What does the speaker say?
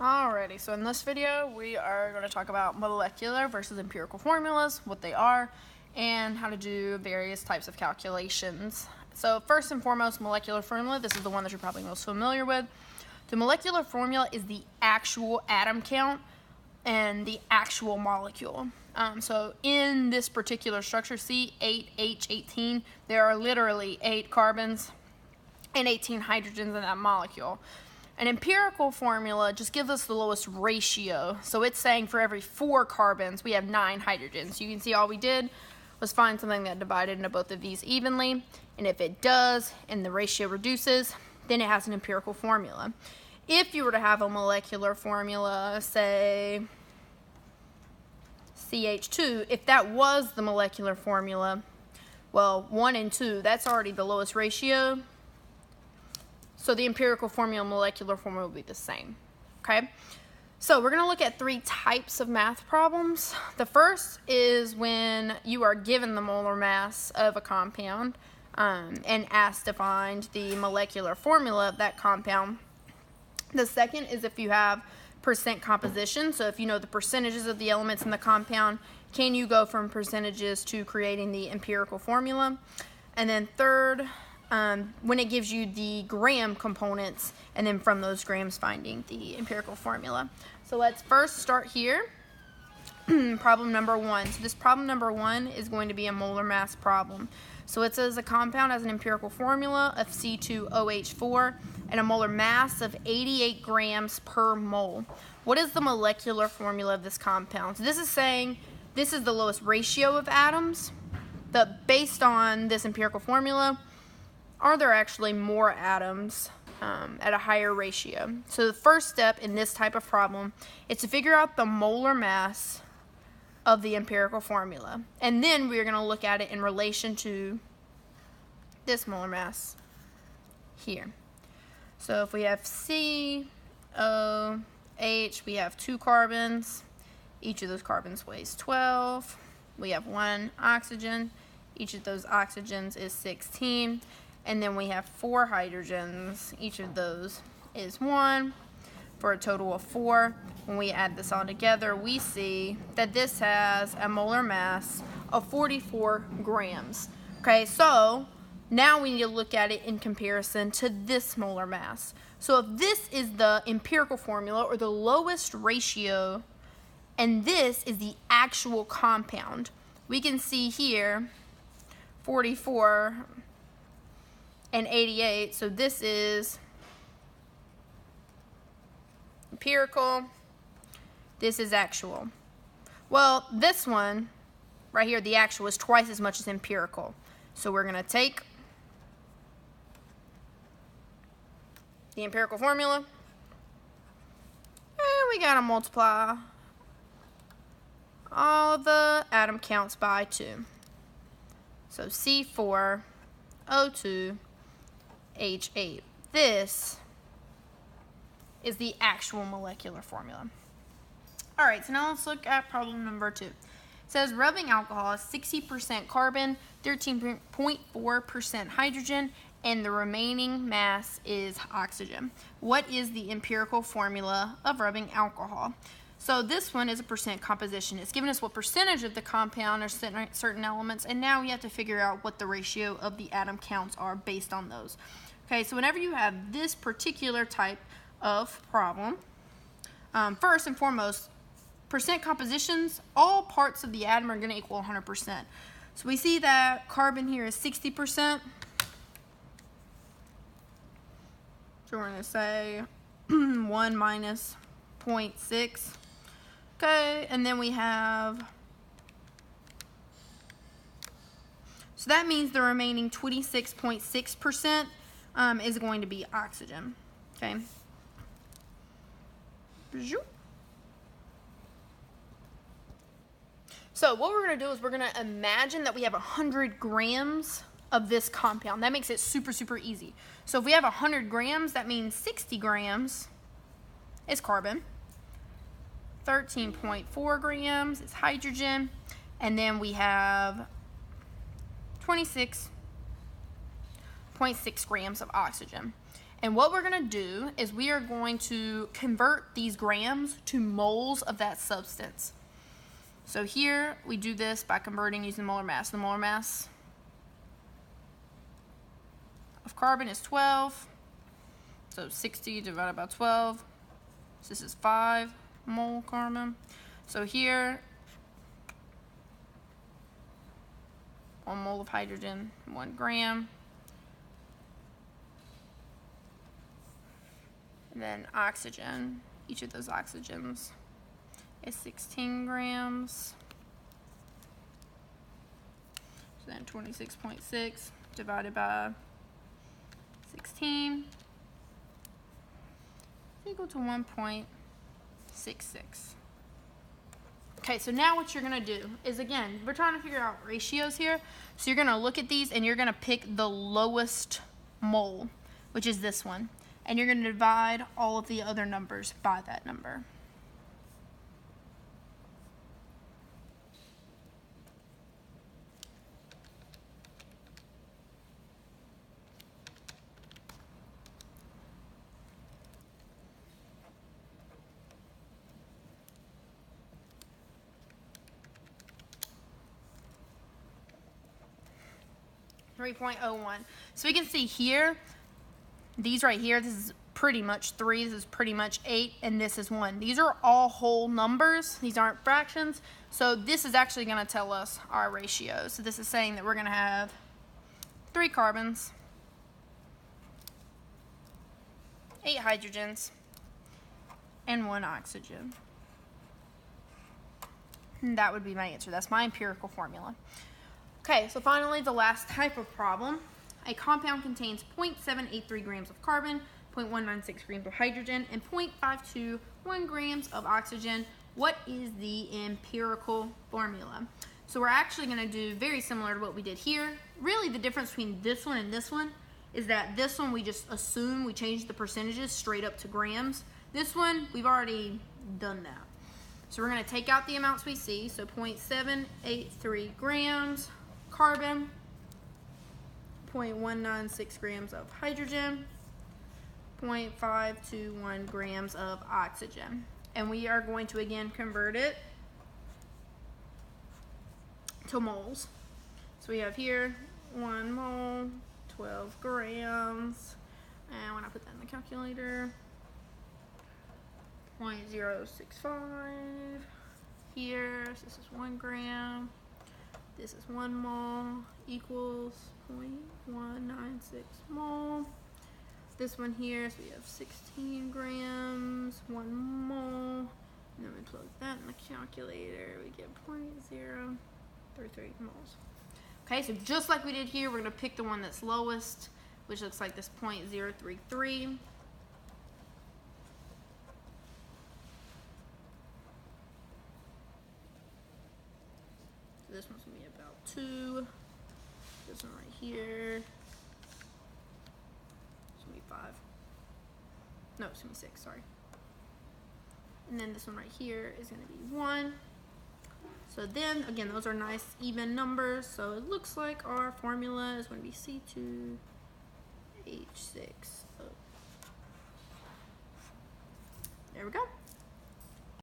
Alrighty, so in this video we are going to talk about molecular versus empirical formulas, what they are, and how to do various types of calculations. So first and foremost, molecular formula, this is the one that you're probably most familiar with. The molecular formula is the actual atom count and the actual molecule. So in this particular structure, C8H18, there are literally 8 carbons and 18 hydrogens in that molecule. An empirical formula just gives us the lowest ratio. So it's saying for every 4 carbons, we have 9 hydrogens. You can see all we did was find something that divided into both of these evenly. And if it does, and the ratio reduces, then it has an empirical formula. If you were to have a molecular formula, say CH2, if that was the molecular formula, well, 1 and 2, that's already the lowest ratio. So the empirical formula and molecular formula will be the same, okay? So we're going to look at 3 types of math problems. The first is when you are given the molar mass of a compound and asked to find the molecular formula of that compound. The second is if you have percent composition. So if you know the percentages of the elements in the compound, can you go from percentages to creating the empirical formula? And then third, when it gives you the gram components, and then from those grams finding the empirical formula. So let's first start here. Problem number 1. So this problem number 1 is going to be a molar mass problem. So it says a compound has an empirical formula of C2OH4 and a molar mass of 88 grams per mole. What is the molecular formula of this compound? So this is saying this is the lowest ratio of atoms, but based on this empirical formula, are there actually more atoms at a higher ratio? So the first step in this type of problem is to figure out the molar mass of the empirical formula. And then we're going to look at it in relation to this molar mass here. So if we have COH, we have 2 carbons. Each of those carbons weighs 12. We have 1 oxygen. Each of those oxygens is 16. And then we have 4 hydrogens. Each of those is 1 for a total of 4. When we add this all together, we see that this has a molar mass of 44 grams. Okay, so now we need to look at it in comparison to this molar mass. So if this is the empirical formula or the lowest ratio, and this is the actual compound, we can see here 44 and 88, so this is empirical, this is actual. Well, this one right here, the actual, is twice as much as empirical. So we're going to take the empirical formula, and we got to multiply all of the atom counts by 2. So C4O2H8. This is the actual molecular formula. Alright, so now let's look at problem number 2. It says rubbing alcohol is 60% carbon, 13.4% hydrogen, and the remaining mass is oxygen. What is the empirical formula of rubbing alcohol? So this one is a percent composition. It's giving us what percentage of the compound are certain elements, and now we have to figure out what the ratio of the atom counts are based on those. Okay, so whenever you have this particular type of problem, first and foremost, percent compositions, all parts of the atom are going to equal 100%. So we see that carbon here is 60%. So we're going to say 1 minus 0.6. Okay, and then we have, so that means the remaining 26.6% is going to be oxygen. Okay. So what we're going to do is we're going to imagine that we have 100 grams of this compound. That makes it super, super easy. So if we have 100 grams, that means 60 grams is carbon. 13.4 grams is hydrogen, and then we have 26.6 grams of oxygen. And what we're going to do is we are going to convert these grams to moles of that substance. So here we do this by converting using molar mass. The molar mass of carbon is 12. So 60 divided by 12. So this is 5 mole carbon. So here, 1 mole of hydrogen, 1 gram. And then oxygen, each of those oxygens is 16 grams. So then 26.6 divided by 16 equal to 1.66. Okay, so now what you're going to do is, again, we're trying to figure out ratios here. So you're going to look at these and you're going to pick the lowest mole, which is this one. And you're going to divide all of the other numbers by that number. .01. So we can see here, these right here, this is pretty much 3, this is pretty much 8, and this is 1. These are all whole numbers. These aren't fractions. So this is actually going to tell us our ratio. So this is saying that we're going to have 3 carbons, 8 hydrogens, and 1 oxygen. And that would be my answer. That's my empirical formula. Okay, so finally, the last type of problem. A compound contains 0.783 grams of carbon, 0.196 grams of hydrogen, and 0.521 grams of oxygen. What is the empirical formula? So we're actually going to do very similar to what we did here. Really, the difference between this one and this one is that this one we just assume we change the percentages straight up to grams. This one, we've already done that. So we're going to take out the amounts we see. So 0.783 grams carbon, 0.196 grams of hydrogen, 0.521 grams of oxygen. And we are going to again convert it to moles. So we have here 1 mole, 12 grams, and when I put that in the calculator, 0.065 here, so this is 1 gram, this is 1 mole equals 0.196 mole. This one here, so we have 16 grams, 1 mole, and then we plug that in the calculator, we get 0.033 moles. Okay, so just like we did here, we're going to pick the one that's lowest, which looks like this 0.033. This one's going to be about 2. This one right here. It's going to be 5. No, it's going to be 6, sorry. And then this one right here is going to be 1. So then, again, those are nice even numbers. So it looks like our formula is going to be C2H6O. There we go.